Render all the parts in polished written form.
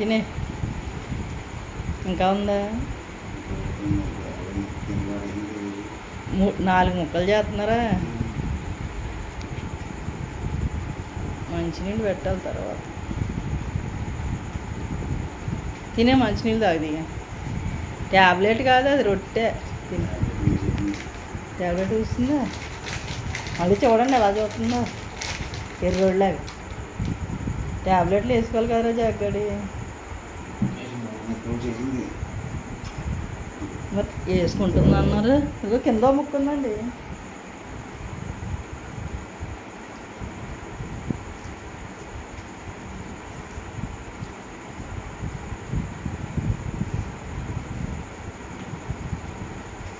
తినే ఇంకా ఉందా 4 ముక్కలు చేస్తున్నారా మంచినీళ్ళు పెట్టాలి తర్వాత తినే మంచినీళ్ళు తాగది ట్యాబ్లెట్ కాదు అది రొట్టె తినే ట్యాబ్లెట్ చూస్తుందా మళ్ళీ చూడండి ఎలా చూస్తుందా ఎర్రోళ్ళు అవి ట్యాబ్లెట్లు వేసుకోవాలి కదరా జాగ్రత్త మరి వేసుకుంటుంది అన్నారు ఇదిగో కింద ముక్కుందండి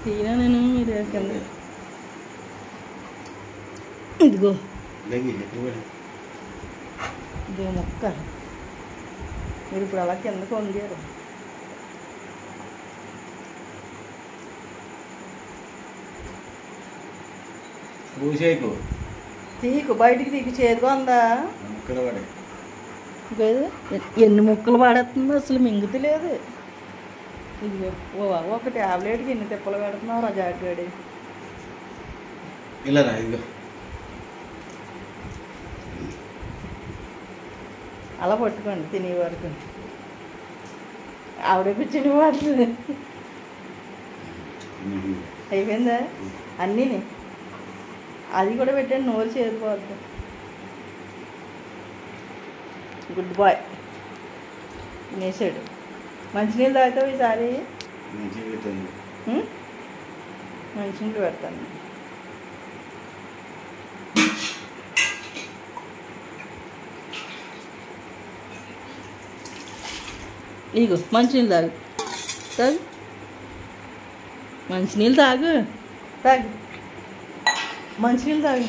తీనా నేను మీరు కింద ఇదిగో ఇదిగో మొక్క మీరు ఇప్పుడు అలా కిందకు వండారు తీకు బయటికి తీకు చేదుగా ఉందా ఎన్ని ముక్కలు పడేస్తుందో అసలు మింగుతలేదు ఇది ఒక ట్యాబ్లెట్కి ఎన్ని తిప్పలు పెడుతున్నావు రా జాగ్రత్త అలా పట్టుకోండి తినే వరకు ఆవిడ కూర్చుని పడుతుంది అయిపోయిందా అన్నీ అది కూడా పెట్టండి నోరు చేరిపోద్ది గుడ్ బాయ్ తినేసాడు మంచినీళ్ళు తాగుతావు ఈసారి మంచినీళ్ళు పెడతాను ఇగో మంచినీళ్ళు తాగు తాగు మంచినీళ్ళు తాగు తాగు మంచినీళ్ళు తాగు